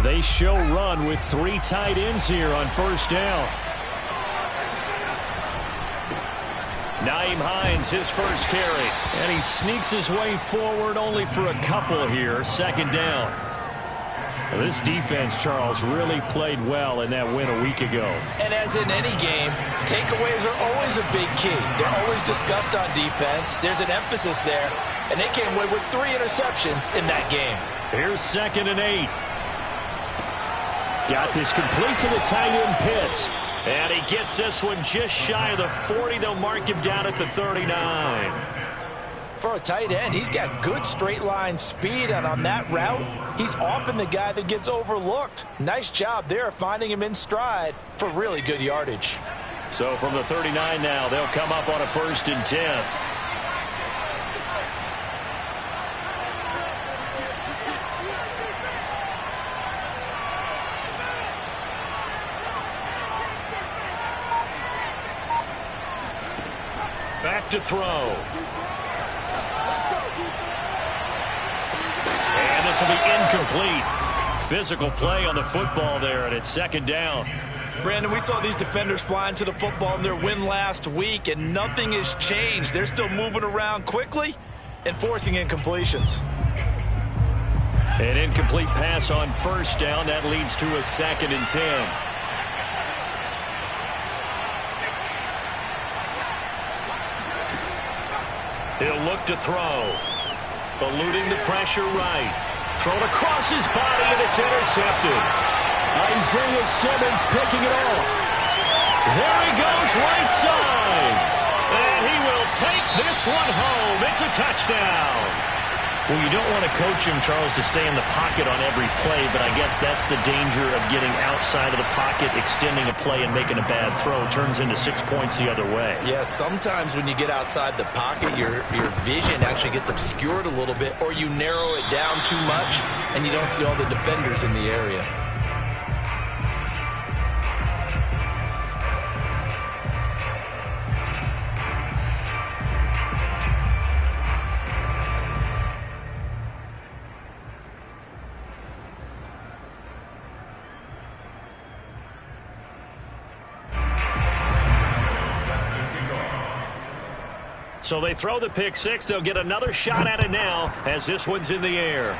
They show run with 3 tight ends here on first down. Nyheim Hines, his first carry. And he sneaks his way forward only for a couple here. Second down. Well, this defense, Charles, really played well in that win a week ago. And as in any game, takeaways are always a big key. They're always discussed on defense. There's an emphasis there. And they came away with 3 interceptions in that game. Here's 2nd and 8. Got this complete to the tight end Pitts. And he gets this one just shy of the 40. They'll mark him down at the 39. For a tight end, he's got good straight line speed, and on that route, he's often the guy that gets overlooked. Nice job there finding him in stride for really good yardage. So from the 39 now, they'll come up on a 1st and 10. Back to throw. And this will be incomplete. Physical play on the football there, and it's 2nd down. Brandon, we saw these defenders flying to the football in their win last week, and nothing has changed. They're still moving around quickly and forcing incompletions. An incomplete pass on 1st down. That leads to a 2nd and 10. He'll look to throw. Eluding the pressure right. Thrown across his body, and it's intercepted. Isaiah Simmons picking it off. There he goes, right side. And he will take this one home. It's a touchdown. Well, you don't want to coach him, Charles, to stay in the pocket on every play, but I guess that's the danger of getting outside of the pocket, extending a play, and making a bad throw. Turns into 6 points the other way. Yeah, sometimes when you get outside the pocket, your vision actually gets obscured a little bit, or you narrow it down too much, and you don't see all the defenders in the area. So they throw the pick six. They'll get another shot at it now as this one's in the air.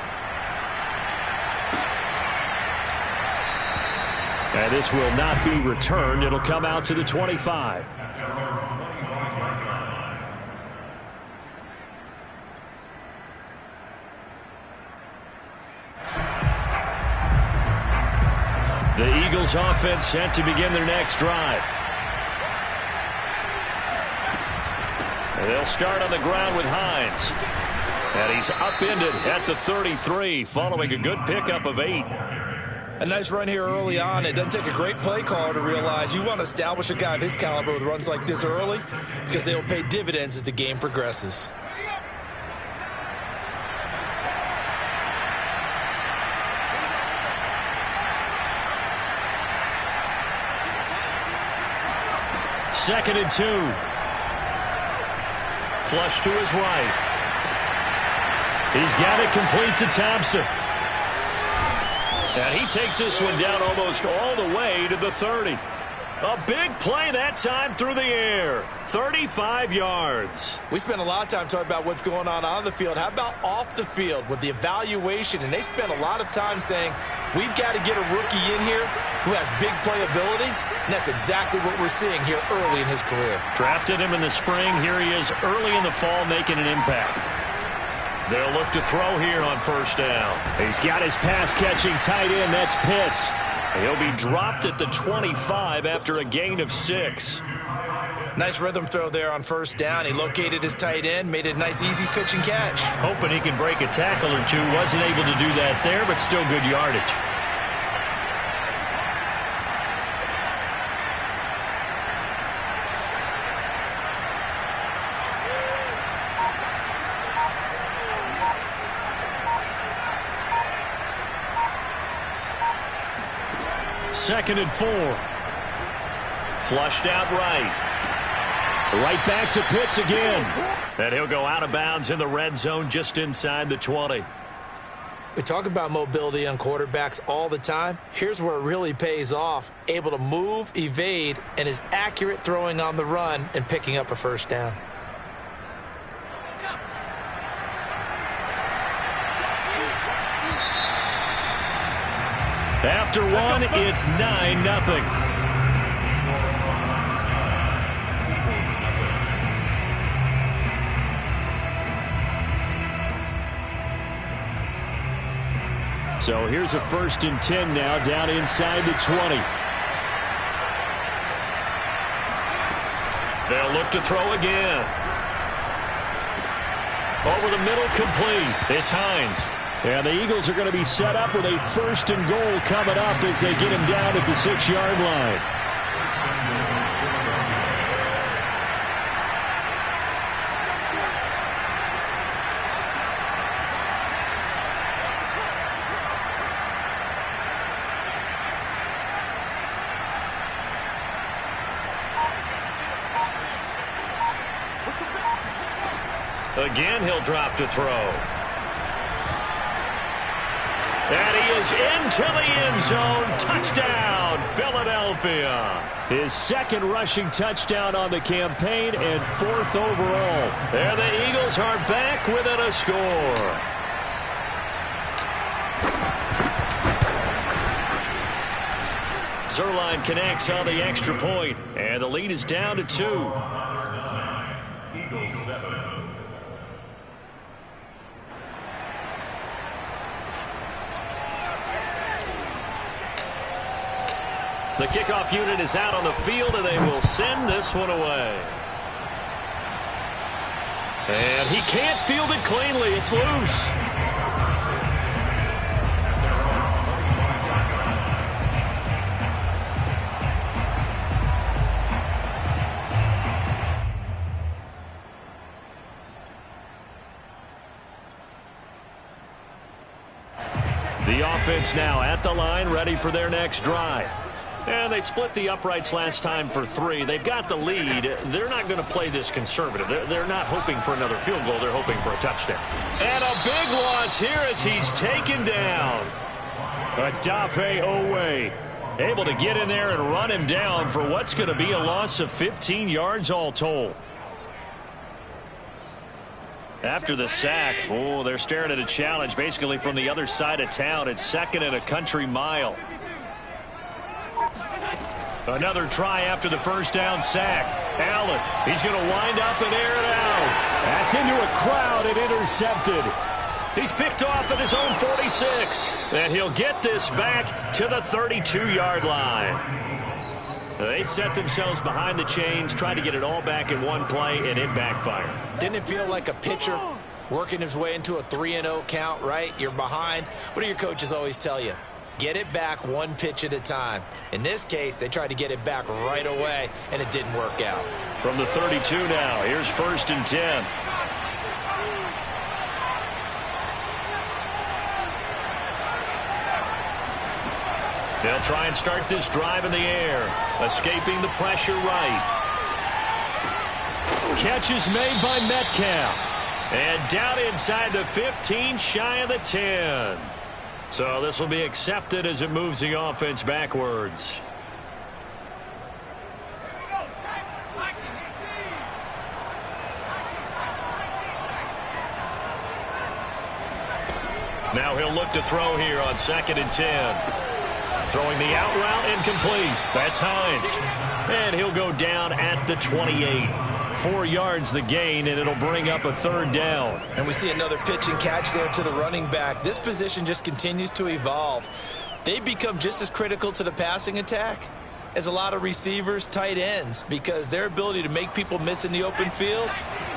And this will not be returned. It'll come out to the 25. The Eagles offense set to begin their next drive. They'll start on the ground with Hines. And he's upended at the 33 following a good pickup of 8. A nice run here early on. It doesn't take a great play caller to realize you want to establish a guy of his caliber with runs like this early because they will pay dividends as the game progresses. Second and 2. Flush to his right. He's got it complete to Thompson. And he takes this one down almost all the way to the 30. A big play that time through the air. 35 yards. We spent a lot of time talking about what's going on the field. How about off the field with the evaluation? And they spent a lot of time saying, we've got to get a rookie in here who has big playability. And that's exactly what we're seeing here early in his career. Drafted him in the spring. Here he is early in the fall making an impact. They'll look to throw here on first down. He's got his pass-catching tight end. That's Pitts. He'll be dropped at the 25 after a gain of 6. Nice rhythm throw there on first down. He located his tight end, made it a nice easy pitch and catch. Hoping he can break a tackle or two. Wasn't able to do that there, but still good yardage. Second and 4. Flushed out right. Right back to Pitts again. And he'll go out of bounds in the red zone just inside the 20. We talk about mobility on quarterbacks all the time. Here's where it really pays off. Able to move, evade, and is accurate throwing on the run and picking up a first down. After one, it's 9-0. So here's a 1st and 10 now, down inside the 20. They'll look to throw again. Over the middle, complete. It's Hines. And the Eagles are going to be set up with a 1st and goal coming up as they get him down at the 6-yard line. Again, he'll drop to throw. And he is into the end zone. Touchdown, Philadelphia. His 2nd rushing touchdown on the campaign and 4th overall. And the Eagles are back within a score. Zerline connects on the extra point, and the lead is down to 2. Eagles 7. The kickoff unit is out on the field, and they will send this one away. And he can't field it cleanly. It's loose. The offense now at the line, ready for their next drive. And they split the uprights last time for 3. They've got the lead. They're not going to play this conservative. They're not hoping for another field goal. They're hoping for a touchdown. And a big loss here as he's taken down. Odafe Owe able to get in there and run him down for what's going to be a loss of 15 yards all told. After the sack, they're staring at a challenge basically from the other side of town. It's 2nd and a country mile. Another try after the 1st down sack. Allen, he's going to wind up and air it out. That's into a crowd and intercepted. He's picked off at his own 46. And he'll get this back to the 32-yard line. They set themselves behind the chains, tried to get it all back in one play, and it backfired. Didn't it feel like a pitcher working his way into a 3-0 count, right? You're behind. What do your coaches always tell you? Get it back one pitch at a time. In this case, they tried to get it back right away, and it didn't work out. From the 32 now, here's 1st and 10. They'll try and start this drive in the air. Escaping the pressure right. Catch is made by Metcalf. And down inside the 15, shy of the 10. So this will be accepted as it moves the offense backwards. Now he'll look to throw here on 2nd and 10. Throwing the out route incomplete. That's Hines. And he'll go down at the 28. 4 yards the gain, and it'll bring up a 3rd down. And we see another pitch and catch there to the running back. This position just continues to evolve. They become just as critical to the passing attack as a lot of receivers, tight ends, because their ability to make people miss in the open field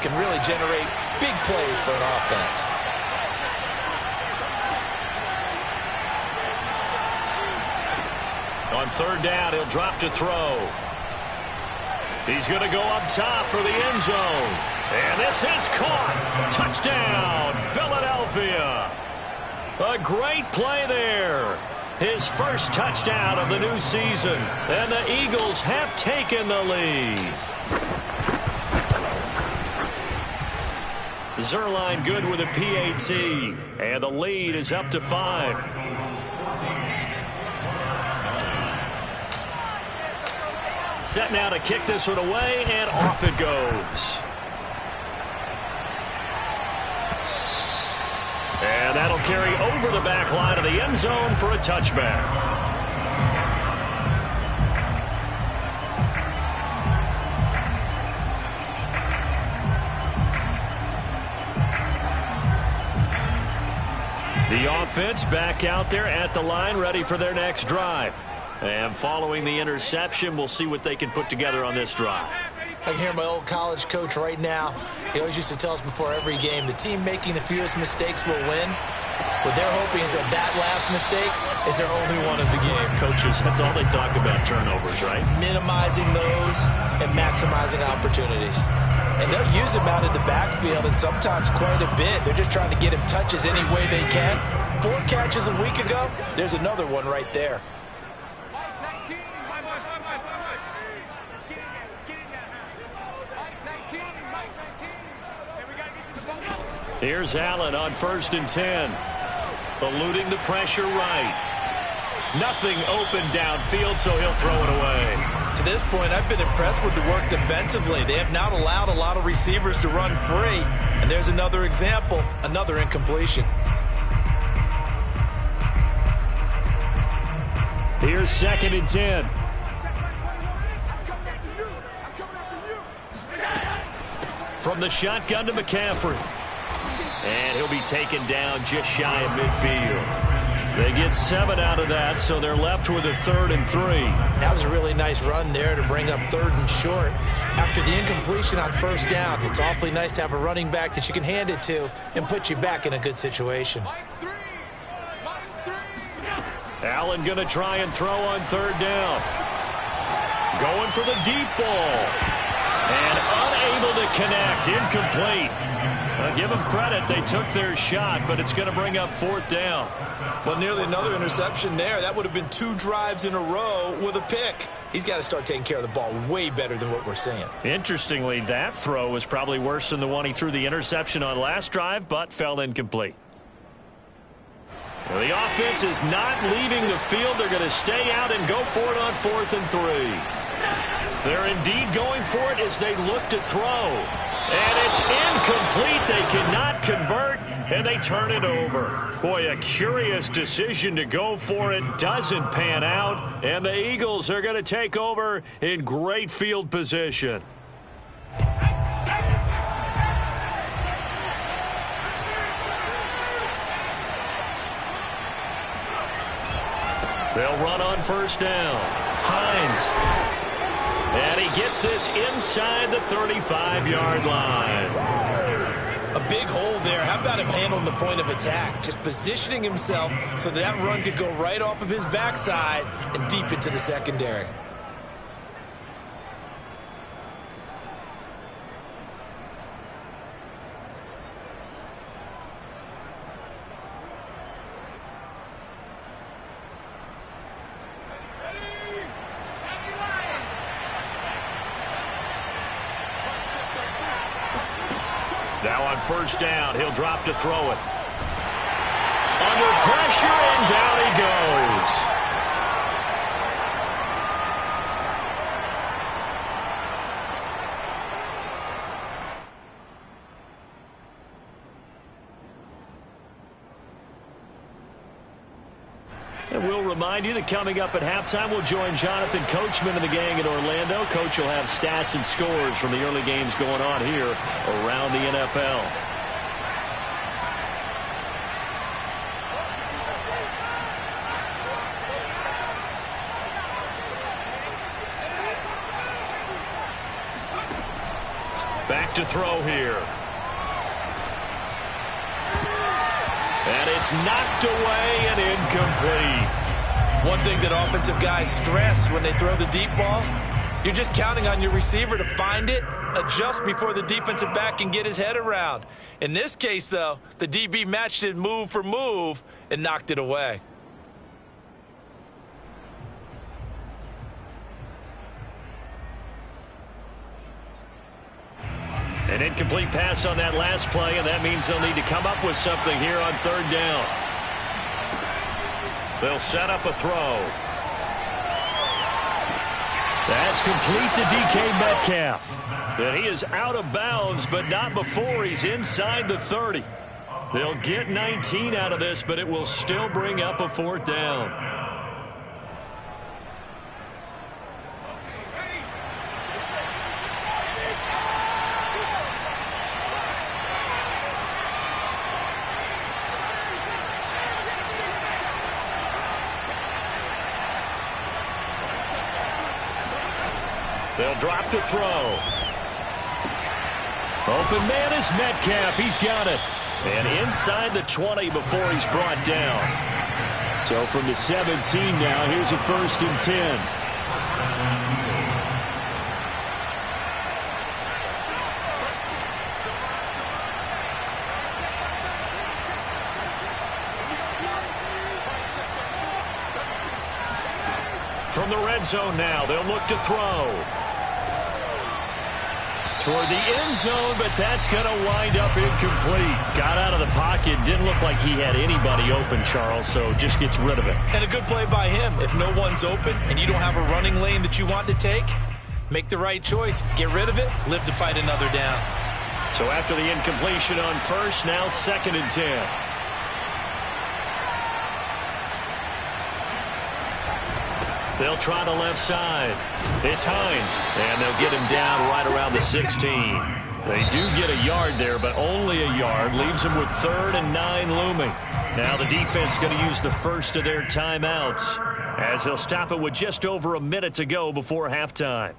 can really generate big plays for an offense. On 3rd down, he'll drop to throw. He's going to go up top for the end zone. And this is caught. Touchdown, Philadelphia. A great play there. His first touchdown of the new season. And the Eagles have taken the lead. Zerline good with a PAT. And the lead is up to 5. Set now to kick this one away, and off it goes. And that'll carry over the back line of the end zone for a touchback. The offense back out there at the line, ready for their next drive. And following the interception, we'll see what they can put together on this drive. I can hear my old college coach right now. He always used to tell us before every game, the team making the fewest mistakes will win. What they're hoping is that last mistake is their only one of the game. Coaches, that's all they talk about, turnovers, right? Minimizing those and maximizing opportunities. And they'll use him out in the backfield, and sometimes quite a bit. They're just trying to get him touches any way they can. 4 catches a week ago, there's another one right there. Here's Allen on 1st and 10. Eluding the pressure right. Nothing open downfield, so he'll throw it away. To this point, I've been impressed with the work defensively. They have not allowed a lot of receivers to run free. And there's another example, another incompletion. Here's 2nd and 10. From the shotgun to McCaffrey. And he'll be taken down just shy of midfield. They get 7 out of that, so they're left with a 3rd and 3. That was a really nice run there to bring up 3rd and short. After the incompletion on 1st down, it's awfully nice to have a running back that you can hand it to and put you back in a good situation. Allen going to try and throw on 3rd down. Going for the deep ball. And unable to connect. Incomplete. Give them credit. They took their shot, but it's going to bring up 4th down. Well, nearly another interception there. That would have been 2 drives in a row with a pick. He's got to start taking care of the ball way better than what we're seeing. Interestingly, that throw was probably worse than the one he threw the interception on last drive, but fell incomplete. Well, the offense is not leaving the field. They're going to stay out and go for it on 4th and 3. They're indeed going for it as they look to throw. And it's incomplete. They cannot convert, and they turn it over. Boy, a curious decision to go for it. Doesn't pan out, and the Eagles are going to take over in great field position. They'll run on 1st down. Hines. And he gets this inside the 35-yard line. A big hole there. How about him handling the point of attack? Just positioning himself so that run could go right off of his backside and deep into the secondary. Now on 1st down, he'll drop to throw it. Under pressure, and down he goes. And we'll remind you that coming up at halftime, we'll join Jonathan Coachman and the gang in Orlando. Coach will have stats and scores from the early games going on here around the NFL. Back to throw here. And it's knocked away and incomplete. One thing that offensive guys stress when they throw the deep ball, you're just counting on your receiver to find it, adjust before the defensive back can get his head around. In this case, though, the DB matched it move for move and knocked it away. An incomplete pass on that last play, and that means they'll need to come up with something here on third down. They'll set up a throw. That's complete to DK Metcalf. And he is out of bounds, but not before he's inside the 30. They'll get 19 out of this, but it will still bring up a fourth down. They'll drop to throw. Open man is Metcalf. He's got it. And inside the 20 before he's brought down. So from the 17 now, here's a 1st and 10. From the red zone now, they'll look to throw. Toward the end zone, but that's going to wind up incomplete. Got out of the pocket. Didn't look like he had anybody open, Charles, so just gets rid of it. And a good play by him. If no one's open and you don't have a running lane that you want to take, make the right choice. Get rid of it. Live to fight another down. So after the incompletion on first, now 2nd and 10. They'll try the left side. It's Hines, and they'll get him down right around the 16. They do get a yard there, but only a yard. Leaves them with 3rd and 9 looming. Now the defense going to use the first of their timeouts, as they'll stop it with just over a minute to go before halftime.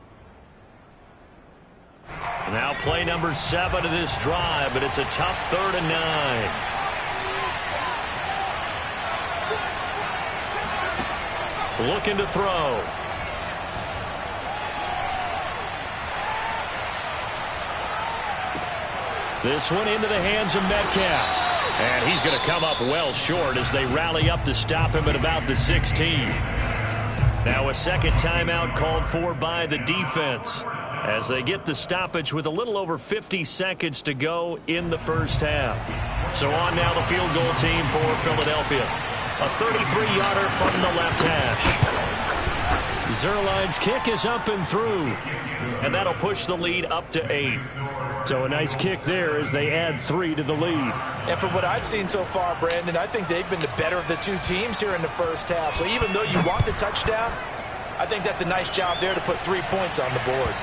Now play number 7 of this drive, but it's a tough 3rd and 9. Looking to throw. This one into the hands of Metcalf. And he's going to come up well short as they rally up to stop him at about the 16. Now a second timeout called for by the defense as they get the stoppage with a little over 50 seconds to go in the first half. So on now the field goal team for Philadelphia. A 33-yarder from the left hash. Zerline's kick is up and through. And that'll push the lead up to 8. So a nice kick there as they add 3 to the lead. And from what I've seen so far, Brandon, I think they've been the better of the two teams here in the first half. So even though you want the touchdown, I think that's a nice job there to put 3 points on the board.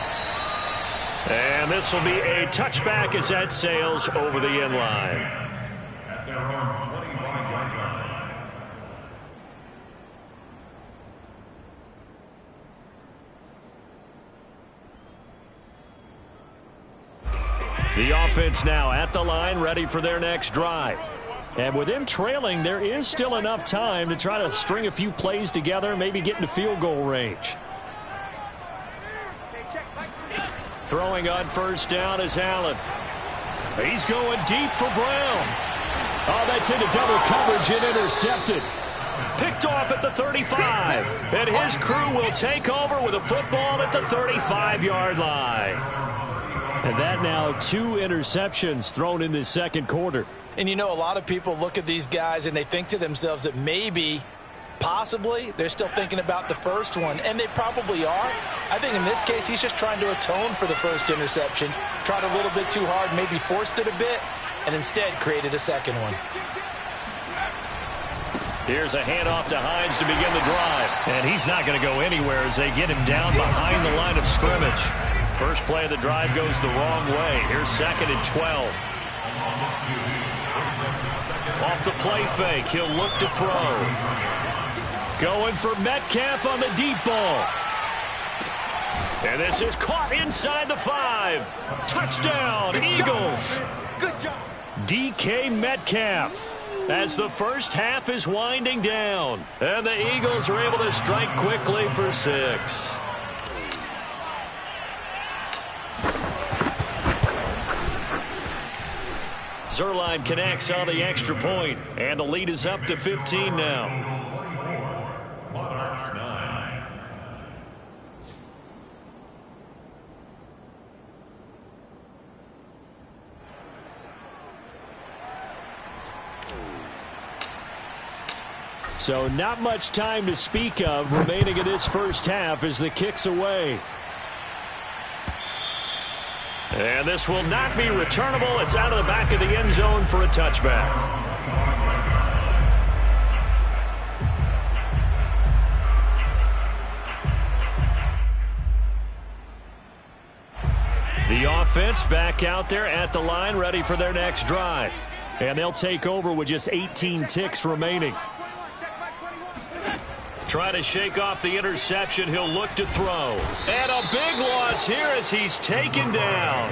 And this will be a touchback as that sails over the end line. The offense now at the line, ready for their next drive. And with them trailing, there is still enough time to try to string a few plays together, maybe get into field goal range. Throwing on first down is Allen. He's going deep for Brown. Oh, that's into double coverage and intercepted. Picked off at the 35. And his crew will take over with a football at the 35-yard line. And that now 2 interceptions thrown in this second quarter. And you know, a lot of people look at these guys and they think to themselves that maybe, possibly, they're still thinking about the first one. And they probably are. I think in this case, he's just trying to atone for the first interception. Tried a little bit too hard, maybe forced it a bit, and instead created a second one. Here's a handoff to Hines to begin the drive. And he's not going to go anywhere as they get him down behind the line of scrimmage. First play of the drive goes the wrong way. Here's 2nd and 12. Off the play fake, he'll look to throw. Going for Metcalf on the deep ball. And this is caught inside the 5. Touchdown, Eagles. Good job. DK Metcalf as the first half is winding down. And the Eagles are able to strike quickly for 6. Zerline connects on the extra point, and the lead is up to 15 now. So not much time to speak of remaining in this first half as the kick's away. And this will not be returnable. It's out of the back of the end zone for a touchback. The offense back out there at the line, ready for their next drive. And they'll take over with just 18 ticks remaining. Try to shake off the interception. He'll look to throw. And a big loss here as he's taken down.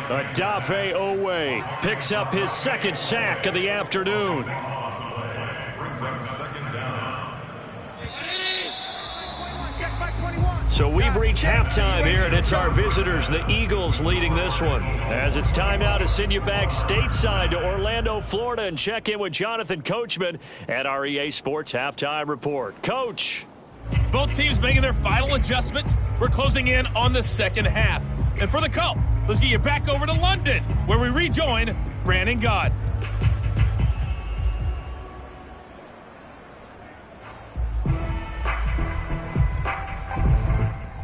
Odafe Owe picks up his second sack of the afternoon. So we've reached halftime here, and it's our visitors, the Eagles, leading this one. As it's time now to send you back stateside to Orlando, Florida, and check in with Jonathan Coachman at our EA Sports Halftime Report. Coach. Both teams making their final adjustments. We're closing in on the second half. And for the call, let's get you back over to London, where we rejoin Brandon Gaud.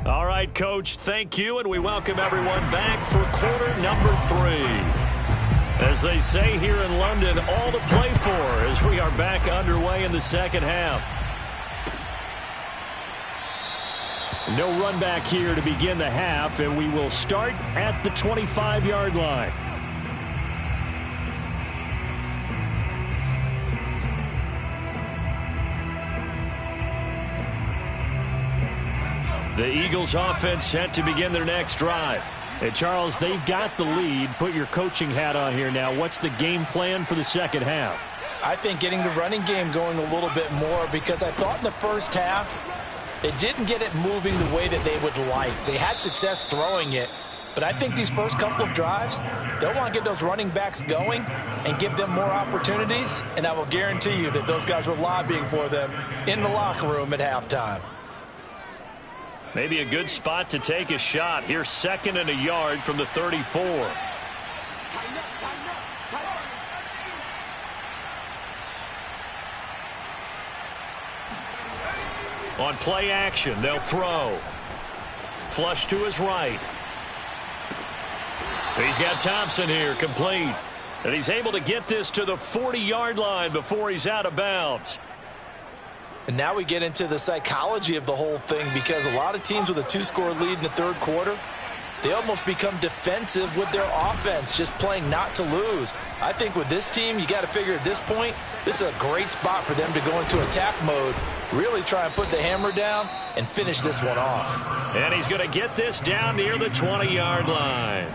All right, Coach, thank you, and we welcome everyone back for quarter number 3. As they say here in London, all to play for as we are back underway in the second half. No run back here to begin the half, and we will start at the 25-yard line. The Eagles offense set to begin their next drive. And Charles, they've got the lead. Put your coaching hat on here now. What's the game plan for the second half? I think getting the running game going a little bit more, because I thought in the first half they didn't get it moving the way that they would like. They had success throwing it, but I think these first couple of drives, they'll want to get those running backs going and give them more opportunities, and I will guarantee you that those guys were lobbying for them in the locker room at halftime. Maybe a good spot to take a shot. Here's 2nd and a yard from the 34. On play action, they'll throw. Flush to his right. He's got Thompson here, complete. And he's able to get this to the 40-yard line before he's out of bounds. And now we get into the psychology of the whole thing, because a lot of teams with a 2-score lead in the third quarter, they almost become defensive with their offense, just playing not to lose. I think with this team, you got to figure at this point, this is a great spot for them to go into attack mode, really try and put the hammer down and finish this one off. And he's going to get this down near the 20-yard line.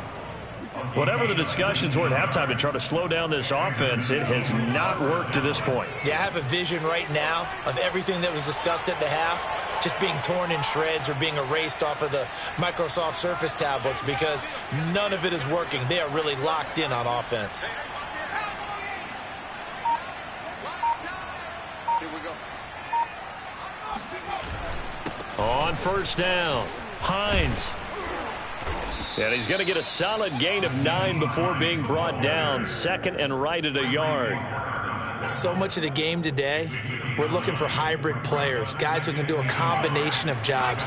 Whatever the discussions were at halftime to try to slow down this offense, it has not worked to this point. Yeah, I have a vision right now of everything that was discussed at the half just being torn in shreds or being erased off of the Microsoft Surface tablets, because none of it is working. They are really locked in on offense. Here we go. On first down, Hines. And he's going to get a solid gain of 9 before being brought down. 2nd and right at a yard. So much of the game today, we're looking for hybrid players, guys who can do a combination of jobs.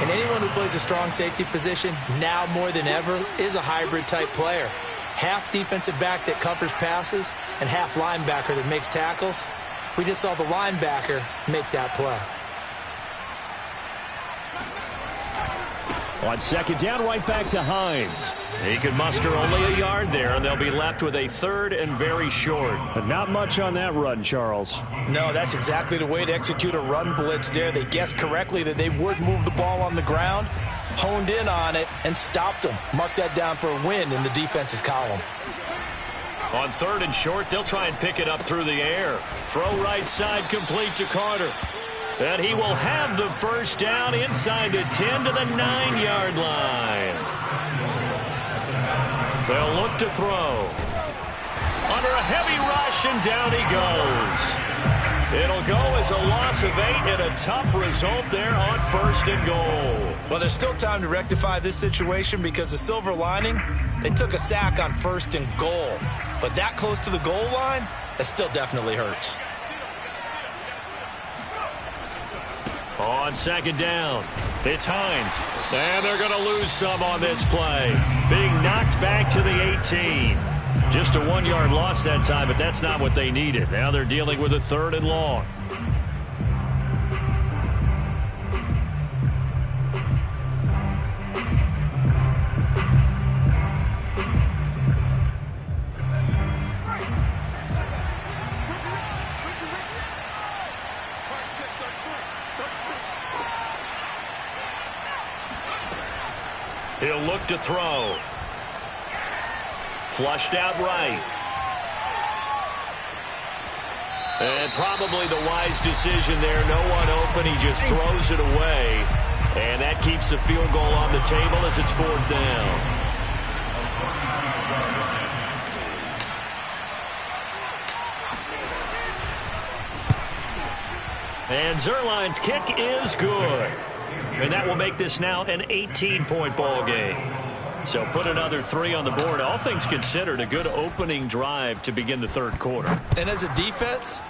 And anyone who plays a strong safety position, now more than ever, is a hybrid type player. Half defensive back that covers passes and half linebacker that makes tackles. We just saw the linebacker make that play. On 2nd down, right back to Hines. He could muster only a yard there, and they'll be left with a 3rd and very short. But not much on that run, Charles. No, that's exactly the way to execute a run blitz there. They guessed correctly that they would move the ball on the ground, honed in on it, and stopped them. Mark that down for a win in the defense's column. On 3rd and short, they'll try and pick it up through the air. Throw right side, complete to Carter. And he will have the first down inside the 10 to the 9-yard line. They'll look to throw. Under a heavy rush, and down he goes. It'll go as a loss of 8 and a tough result there on 1st and goal. Well, there's still time to rectify this situation, because the silver lining, they took a sack on 1st and goal. But that close to the goal line, that still definitely hurts. On second down, it's Hines. And they're going to lose some on this play. Being knocked back to the 18. Just a 1-yard loss that time, but that's not what they needed. Now they're dealing with a 3rd and long. He'll look to throw. Flushed out right. And probably the wise decision there. No one open. He just throws it away. And that keeps the field goal on the table as it's 4th down. And Zerline's kick is good. And that will make this now an 18-point ball game. So put another 3 on the board. All things considered, a good opening drive to begin the 3rd quarter. And as a defense,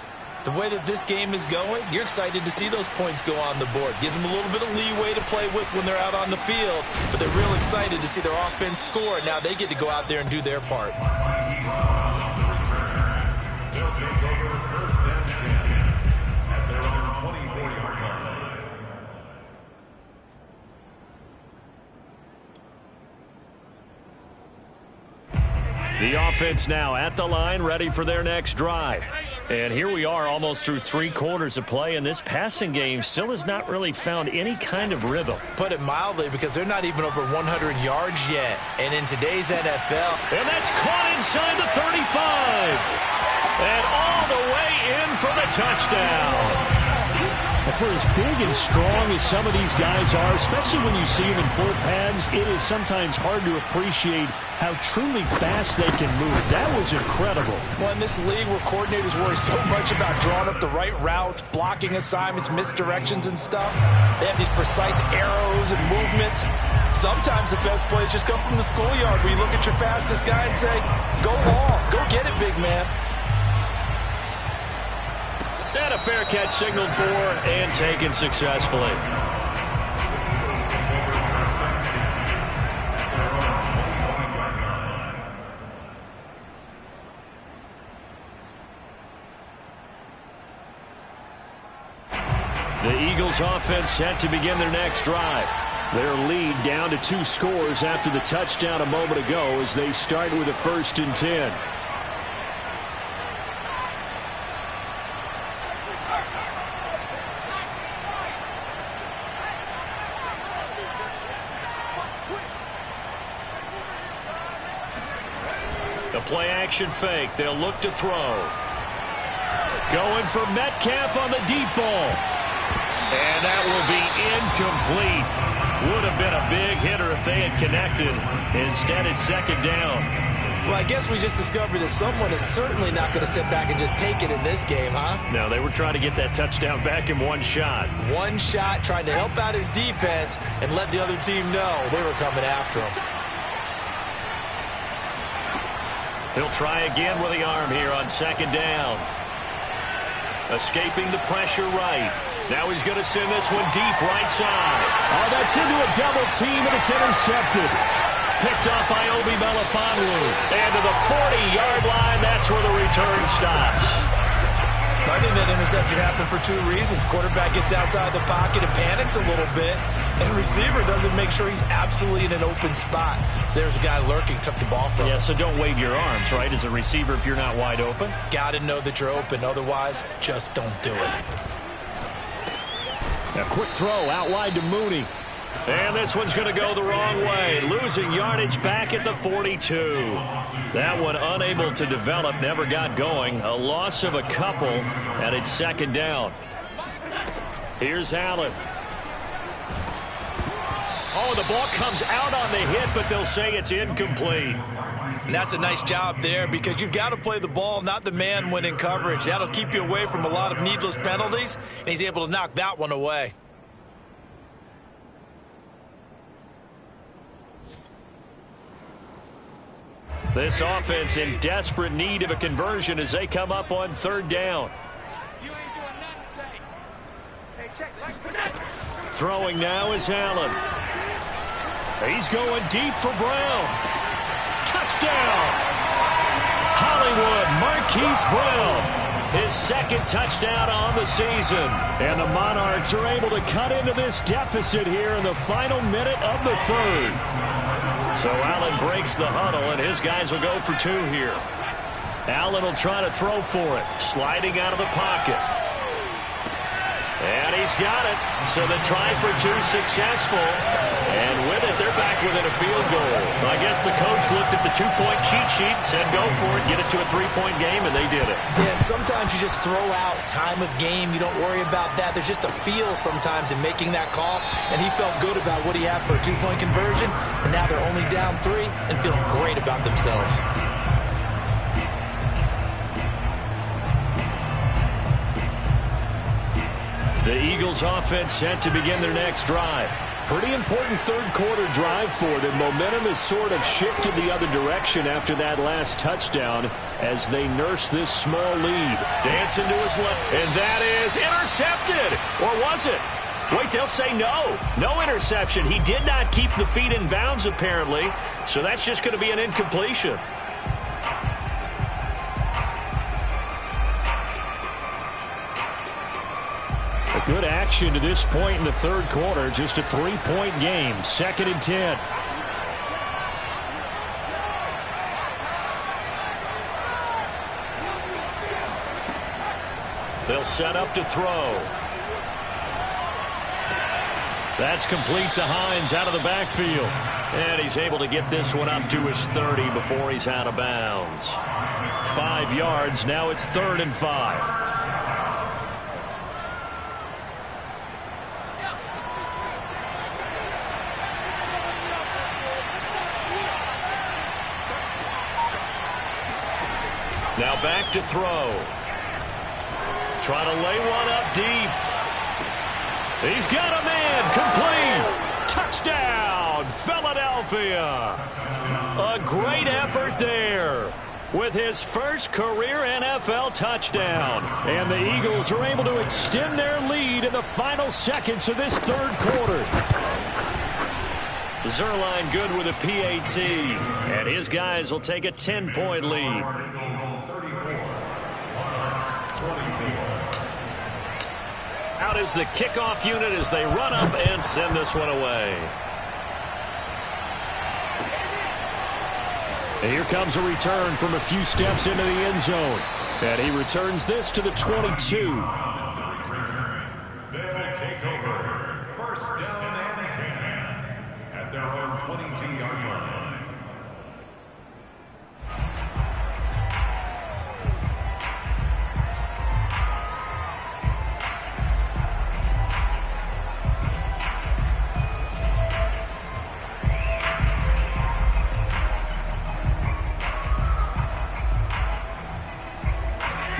the way that this game is going, you're excited to see those points go on the board. Gives them a little bit of leeway to play with when they're out on the field. But they're real excited to see their offense score. Now they get to go out there and do their part. They'll take over 1st and 10 at their own 24-yard line. The offense now at the line, ready for their next drive. And here we are almost through 3 quarters of play, and this passing game still has not really found any kind of rhythm. Put it mildly, because they're not even over 100 yards yet. And in today's NFL. And that's caught inside the 35. And all the way in for the touchdown. For as big and strong as some of these guys are, especially when you see them in full pads, it is sometimes hard to appreciate how truly fast they can move. That was incredible. Well, in this league where coordinators worry so much about drawing up the right routes, blocking assignments, misdirections and stuff, they have these precise arrows and movements. Sometimes the best plays just come from the schoolyard where you look at your fastest guy and say, go ball, go get it, big man. And a fair catch signaled for and taken successfully. The Eagles offense set to begin their next drive. Their lead down to 2 scores after the touchdown a moment ago as they start with a 1st and 10. The play action fake. They'll look to throw. Going for Metcalf on the deep ball. And that will be incomplete. Would have been a big hitter if they had connected. Instead, it's 2nd down. Well, I guess we just discovered that someone is certainly not going to sit back and just take it in this game, huh? No, they were trying to get that touchdown back in one shot. One shot, trying to help out his defense and let the other team know they were coming after him. He'll try again with the arm here on 2nd down. Escaping the pressure right. Now he's going to send this one deep right side. Oh, that's into a double team, and it's intercepted. Picked up by Obi Melifonwu. And to the 40-yard line, that's where the return stops. I think that interception happened for 2 reasons. Quarterback gets outside the pocket and panics a little bit, and receiver doesn't make sure he's absolutely in an open spot. So there's a guy lurking, took the ball from him. Yeah, so don't wave your arms, right, as a receiver if you're not wide open. Got to know that you're open. Otherwise, just don't do it. A quick throw out wide to Mooney. And this one's going to go the wrong way. Losing yardage back at the 42. That one unable to develop, never got going. A loss of a couple, and it's 2nd down. Here's Allen. Oh, the ball comes out on the hit, but they'll say it's incomplete. And that's a nice job there because you've got to play the ball, not the man when in coverage. That'll keep you away from a lot of needless penalties, and he's able to knock that one away. This offense in desperate need of a conversion as they come up on 3rd down. You ain't doing nothing today. Hey, check. Throwing now is Allen. He's going deep for Brown. Touchdown! Hollywood Marquise Brown. His second touchdown on the season. And the Monarchs are able to cut into this deficit here in the final minute of the third. So Allen breaks the huddle, and his guys will go for two here. Allen will try to throw for it. Sliding out of the pocket. And he's got it. So the try for two successful. And with it, they're back within a field goal. I guess the coach looked at the two-point cheat sheet and said, go for it, get it to a three-point game, and they did it. Yeah, and sometimes you just throw out time of game. You don't worry about that. There's just a feel sometimes in making that call. And he felt good about what he had for a two-point conversion. And now they're only down 3 and feeling great about themselves. The Eagles offense set to begin their next drive. Pretty important third-quarter drive for them. Momentum has sort of shifted the other direction after that last touchdown as they nurse this small lead. Dancing to his left, and that is intercepted. Or was it? Wait, they'll say no. No interception. He did not keep the feet in bounds, apparently, so that's just going to be an incompletion. Good action to this point in the third quarter. Just a 3-point game. 2nd and 10. They'll set up to throw. That's complete to Hines out of the backfield. And he's able to get this one up to his 30 before he's out of bounds. 5 yards. Now it's 3rd and 5. Now back to throw. Trying to lay one up deep. He's got a man. Complete. Touchdown, Philadelphia. A great effort there with his first career NFL touchdown. And the Eagles are able to extend their lead in the final seconds of this third quarter. Zerline good with a PAT. And his guys will take a 10-point lead. Out is the kickoff unit as they run up and send this one away. And here comes a return from a few steps into the end zone. And he returns this to the 22. They'll take over. First down and 10 at their own 22-yard line.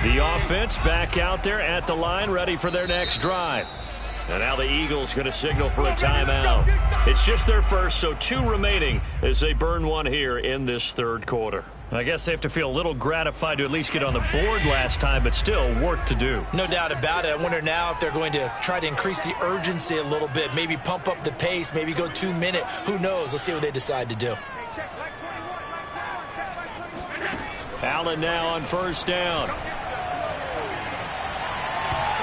The offense back out there at the line, ready for their next drive. And now the Eagles going to signal for a timeout. It's just their first, so 2 remaining as they burn one here in this third quarter. I guess they have to feel a little gratified to at least get on the board last time, but still work to do. No doubt about it. I wonder now if they're going to try to increase the urgency a little bit, maybe pump up the pace, maybe go 2-minute. Who knows? Let's see what they decide to do. Allen now on first down.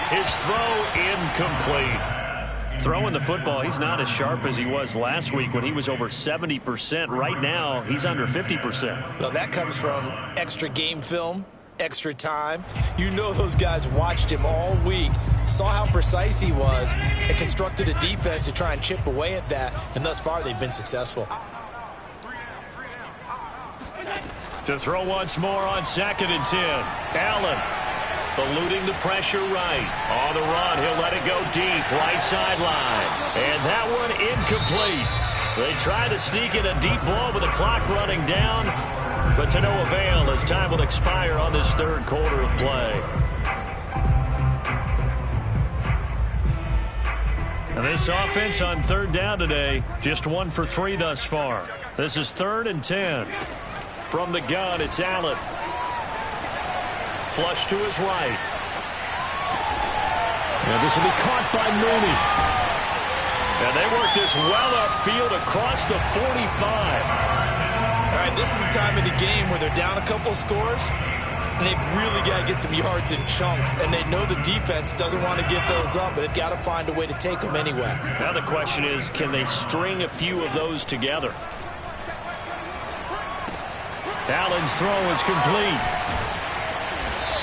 His throw incomplete. Throwing the football, he's not as sharp as he was last week when he was over 70%. Right now, he's under 50%. Well, that comes from extra game film, extra time. You know those guys watched him all week, saw how precise he was, and constructed a defense to try and chip away at that. And thus far, they've been successful. To throw once more on 2nd and 10. Allen. Eluding the pressure right. On the run, he'll let it go deep, right sideline. And that one incomplete. They try to sneak in a deep ball with the clock running down, but to no avail as time will expire on this third quarter of play. And this offense on third down today, just 1 for 3 thus far. This is 3rd and 10. From the gun, it's Allen. Flush to his right. And this will be caught by Mooney. And they work this well upfield across the 45. All right, this is the time of the game where they're down a couple of scores, and they've really got to get some yards in chunks, and they know the defense doesn't want to give those up, but they've got to find a way to take them anyway. Now the question is, can they string a few of those together? Allen's throw is complete.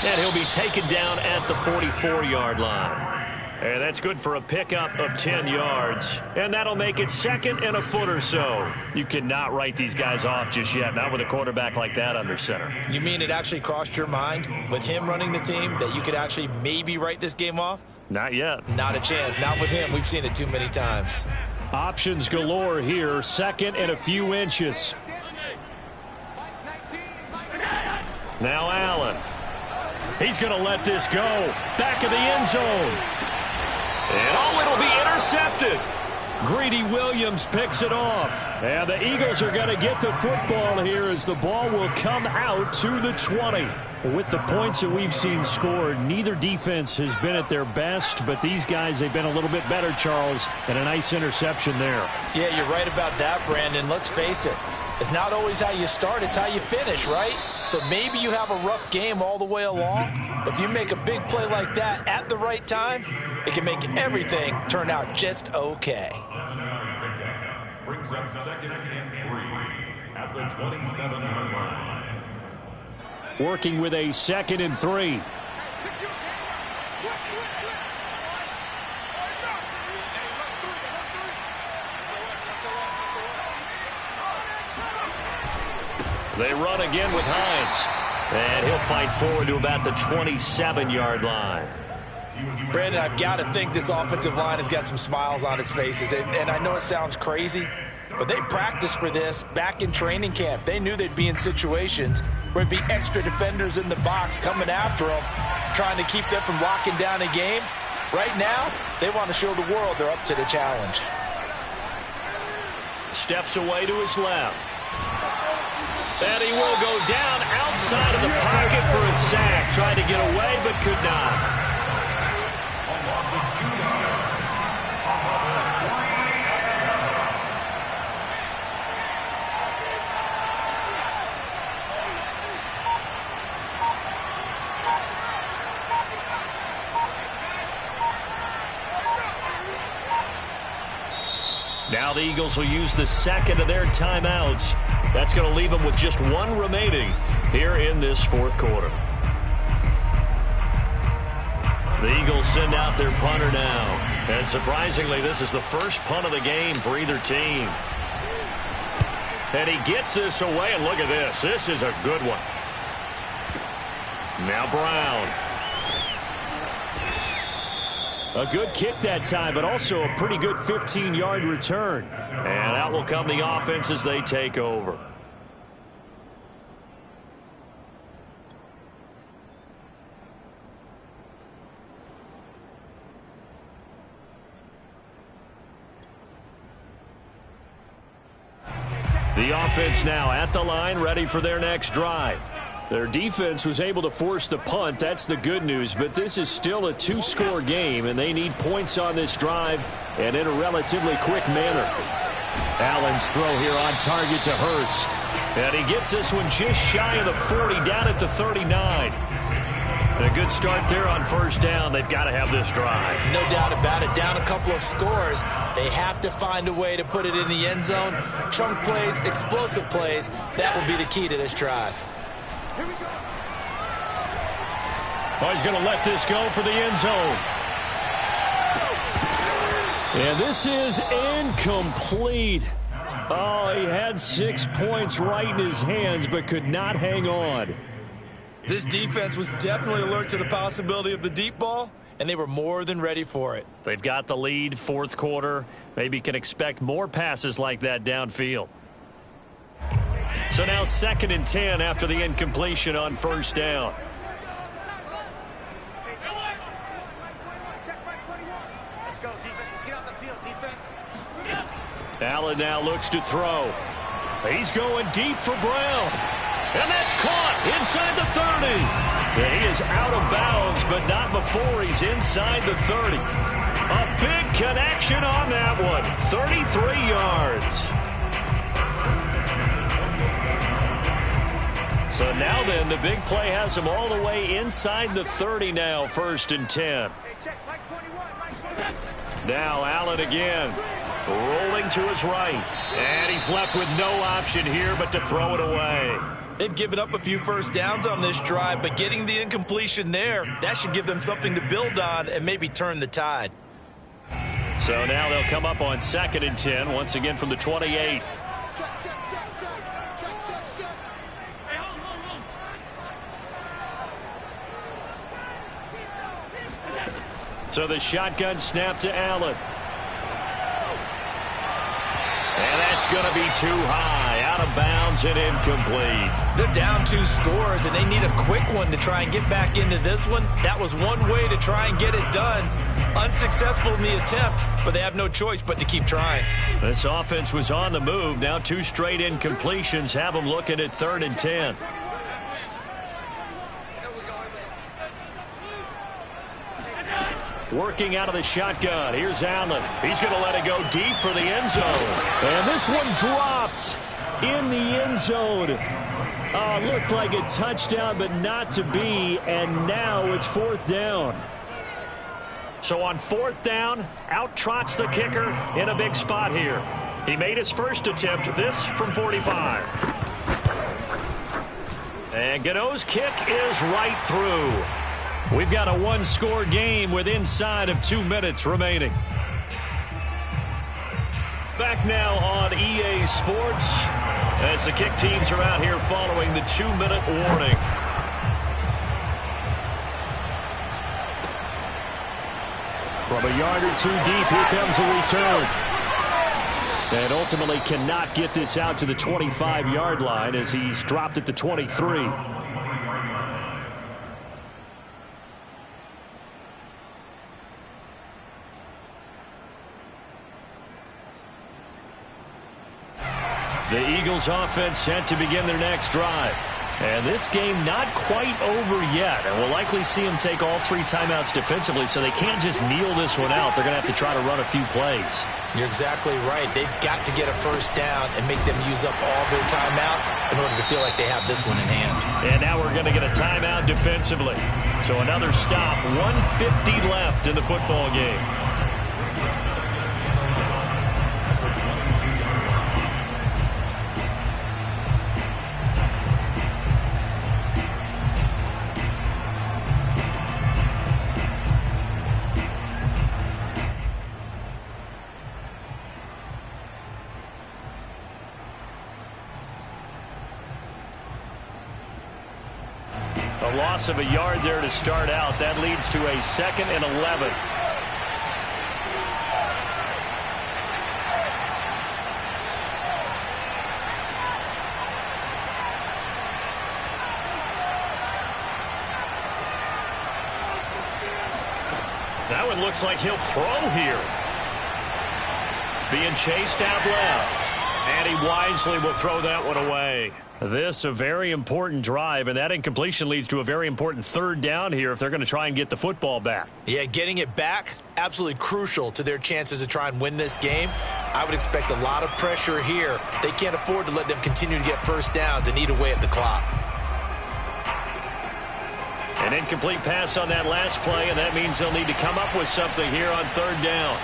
And he'll be taken down at the 44-yard line. And that's good for a pickup of 10 yards. And that'll make it 2nd and a foot or so. You cannot write these guys off just yet, not with a quarterback like that under center. You mean it actually crossed your mind with him running the team that you could actually maybe write this game off? Not yet. Not a chance. Not with him. We've seen it too many times. Options galore here. 2nd and a few inches. Now Allen. He's going to let this go. Back of the end zone. And oh, it'll be intercepted. Greedy Williams picks it off. And the Eagles are going to get the football here as the ball will come out to the 20. With the points that we've seen scored, neither defense has been at their best, but these guys, they've been a little bit better, Charles, and a nice interception there. Yeah, you're right about that, Brandon. Let's face it. It's not always how you start, it's how you finish, right? So maybe you have a rough game all the way along, but if you make a big play like that at the right time, it can make everything turn out just okay. Brings up 2nd and 3 at the 27-yard line. Working with a 2nd and 3. They run again with Hines. And he'll fight forward to about the 27-yard line. Brandon, I've got to think this offensive line has got some smiles on its faces. And I know it sounds crazy, but they practiced for this back in training camp. They knew they'd be in situations where there'd be extra defenders in the box coming after them, trying to keep them from locking down a game. Right now, they want to show the world they're up to the challenge. Steps away to his left. And he will go down outside of the pocket for a sack. Tried to get away, but could not. Now the Eagles will use the 2nd of their timeouts. That's going to leave them with just 1 remaining here in this 4th quarter. The Eagles send out their punter now. And surprisingly, this is the first punt of the game for either team. And he gets this away, and look at this. This is a good one. Now Brown. A good kick that time, but also a pretty good 15-yard return. And out will come the offense as they take over. The offense now at the line, ready for their next drive. Their defense was able to force the punt. That's the good news, but this is still a 2-score game, and they need points on this drive and in a relatively quick manner. Allen's throw here on target to Hurst. And he gets this one just shy of the 40, down at the 39. A good start there on first down. They've got to have this drive. No doubt about it. Down a couple of scores. They have to find a way to put it in the end zone. Chunk plays, explosive plays. That will be the key to this drive. Oh, he's going to let this go for the end zone. And this is incomplete. Oh, he had 6 points right in his hands, but could not hang on. This defense was definitely alert to the possibility of the deep ball, and they were more than ready for it. They've got the lead, 4th quarter. Maybe can expect more passes like that downfield. So now 2nd and 10 after the incompletion on first down. Let's go, defense. Let's get out the field, defense. Allen now looks to throw. He's going deep for Brown. And that's caught inside the 30. And he is out of bounds, but not before he's inside the 30. A big connection on that one. 33 yards. So now then, the big play has them all the way inside the 30 now, 1st and 10. Now Allen again, rolling to his right. And he's left with no option here but to throw it away. They've given up a few first downs on this drive, but getting the incompletion there, that should give them something to build on and maybe turn the tide. So now they'll come up on 2nd and 10, once again from the 28. So the shotgun snap to Allen. And that's going to be too high, out of bounds and incomplete. They're down 2 scores, and they need a quick one to try and get back into this one. That was one way to try and get it done. Unsuccessful in the attempt, but they have no choice but to keep trying. This offense was on the move. Now 2 straight incompletions have them looking at 3rd and 10. Working out of the shotgun. Here's Allen. He's going to let it go deep for the end zone. And this one dropped in the end zone. Looked like a touchdown, but not to be. And now it's 4th down. So on 4th down, out trots the kicker in a big spot here. He made his first attempt, this from 45. And Gano's kick is right through. We've got a 1-score game with inside of 2 minutes remaining. Back now on EA Sports as the kick teams are out here following the 2-minute warning. From a yard or 2 deep, here comes the return. And ultimately cannot get this out to the 25-yard line as he's dropped at the 23. The Eagles offense set to begin their next drive. And this game not quite over yet. And we'll likely see them take all 3 timeouts defensively, so they can't just kneel this one out. They're going to have to try to run a few plays. You're exactly right. They've got to get a first down and make them use up all their timeouts in order to feel like they have this one in hand. And now we're going to get a timeout defensively. So another stop. 1:50 left in the football game. A loss of a yard there to start out. That leads to a 2nd and 11. That one looks like he'll throw here. Being chased out left. And he wisely will throw that one away. This a very important drive, and that incompletion leads to a very important 3rd down here if they're going to try and get the football back. Yeah, getting it back, absolutely crucial to their chances to try and win this game. I would expect a lot of pressure here. They can't afford to let them continue to get first downs and eat away at the clock. An incomplete pass on that last play, and that means they'll need to come up with something here on 3rd down.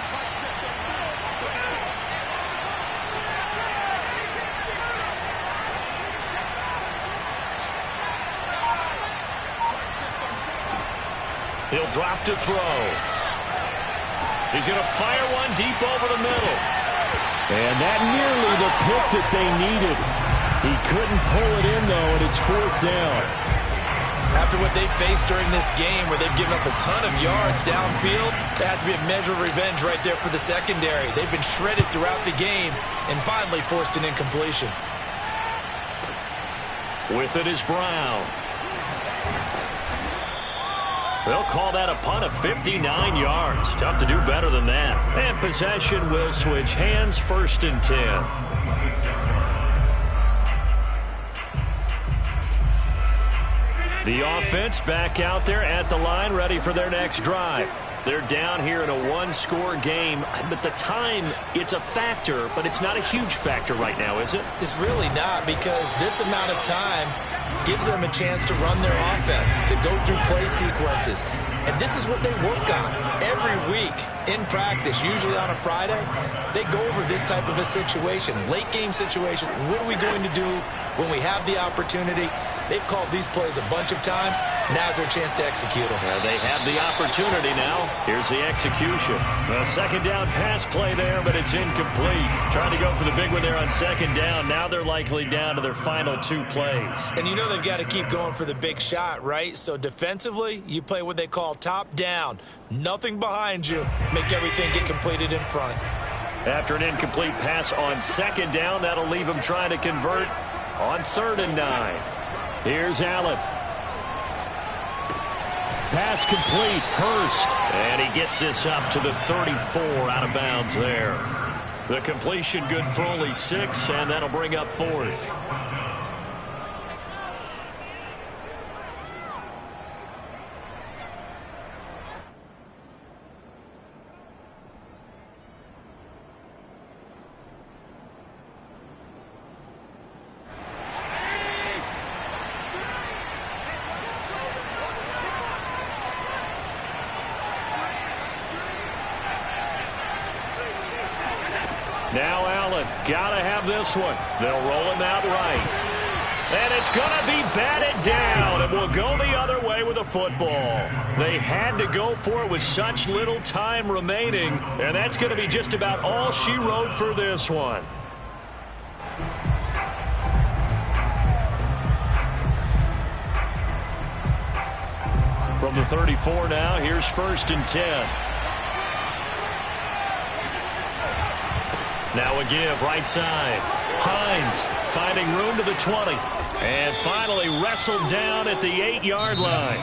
He'll drop to throw. He's going to fire one deep over the middle. And that nearly the pick that they needed. He couldn't pull it in, though, and it's 4th down. After what they've faced during this game where they've given up a ton of yards downfield, there has to be a measure of revenge right there for the secondary. They've been shredded throughout the game and finally forced an incompletion. With it is Brown. They'll call that a punt of 59 yards. Tough to do better than that. And possession will switch hands, 1st and 10. The offense back out there at the line, ready for their next drive. They're down here in a one-score game, but the time, it's a factor, but it's not a huge factor right now, is it? It's really not, because this amount of time gives them a chance to run their offense, to go through play sequences. And this is what they work on every week in practice, usually on a Friday. They go over this type of a situation, late game situation. What are we going to do when we have the opportunity? They've called these plays a bunch of times. Now's their chance to execute them. They have the opportunity now. Here's the execution. A second down pass play there, but it's incomplete. Trying to go for the big one there on second down. Now they're likely down to their final 2 plays. And you know they've got to keep going for the big shot, right? So defensively, you play what they call top down. Nothing behind you. Make everything get completed in front. After an incomplete pass on second down, that'll leave them trying to convert on 3rd and 9. Here's Allen. Pass complete. Hurst. And he gets this up to the 34 out of bounds there. The completion good for only 6, and that'll bring up 4th. Now Allen, gotta have this one. They'll roll him out right. And it's gonna be batted down, and will go the other way with the football. They had to go for it with such little time remaining, and that's gonna be just about all she wrote for this one. From the 34 now, here's 1st and 10. Now a give, right side. Hines finding room to the 20. And finally wrestled down at the 8-yard line.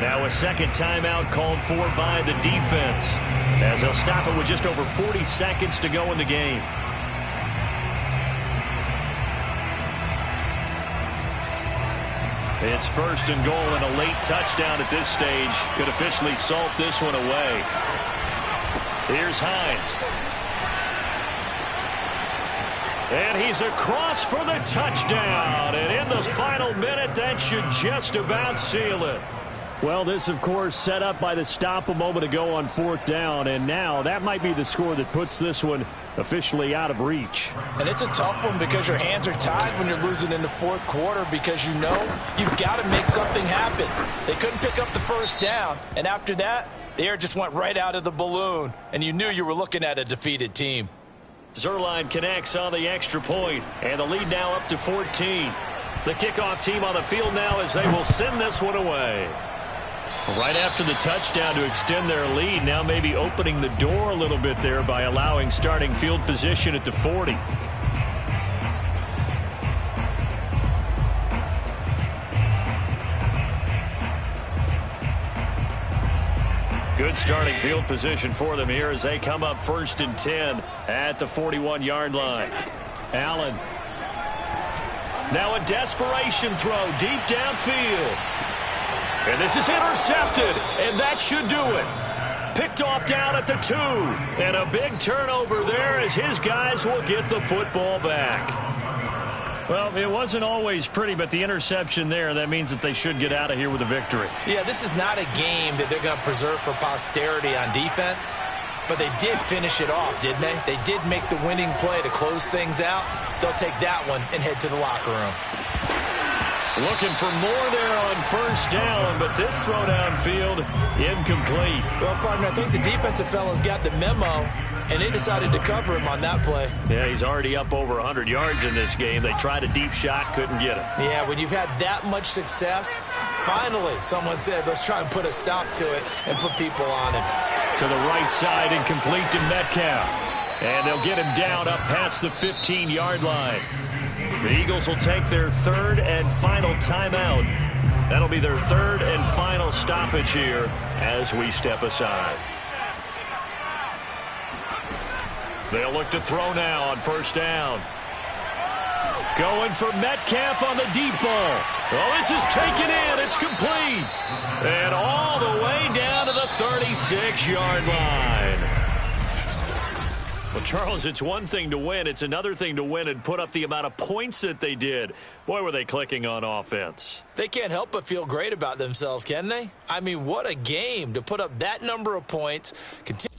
Now a second timeout called for by the defense, as they'll stop it with just over 40 seconds to go in the game. It's 1st and goal, and a late touchdown at this stage could officially salt this one away. Here's Hines. And he's across for the touchdown. And in the final minute, that should just about seal it. Well, this, of course, set up by the stop a moment ago on 4th down. And now that might be the score that puts this one officially out of reach. And it's a tough one because your hands are tied when you're losing in the 4th quarter, because you know you've got to make something happen. They couldn't pick up the 1st down. And after that, the air just went right out of the balloon. And you knew you were looking at a defeated team. Zerline connects on the extra point, and the lead now up to 14. The kickoff team on the field now as they will send this one away. Right after the touchdown to extend their lead, now maybe opening the door a little bit there by allowing starting field position at the 40. Good starting field position for them here as they come up 1st and 10 at the 41-yard line. Allen. Now a desperation throw deep downfield. And this is intercepted, and that should do it. Picked off down at the 2. And a big turnover there as his guys will get the football back. Well, it wasn't always pretty, but the interception there, that means that they should get out of here with a victory. Yeah, this is not a game that they're going to preserve for posterity on defense, but they did finish it off, didn't they? They did make the winning play to close things out. They'll take that one and head to the locker room. Looking for more there on 1st down, but this throw downfield incomplete. Well, partner, I think the defensive fellas got the memo, and they decided to cover him on that play. Yeah, he's already up over 100 yards in this game. They tried a deep shot, couldn't get it. Yeah, when you've had that much success, finally someone said, let's try and put a stop to it and put people on him. To the right side, incomplete to Metcalf. And they'll get him down up past the 15-yard line. The Eagles will take their 3rd and final timeout. That'll be their 3rd and final stoppage here as we step aside. They'll look to throw now on 1st down. Going for Metcalf on the deep ball. Oh, this is taken in. It's complete. And all the way down to the 36-yard line. Well, Charles, it's one thing to win. It's another thing to win and put up the amount of points that they did. Boy, were they clicking on offense. They can't help but feel great about themselves, can they? I mean, what a game to put up that number of points. Continue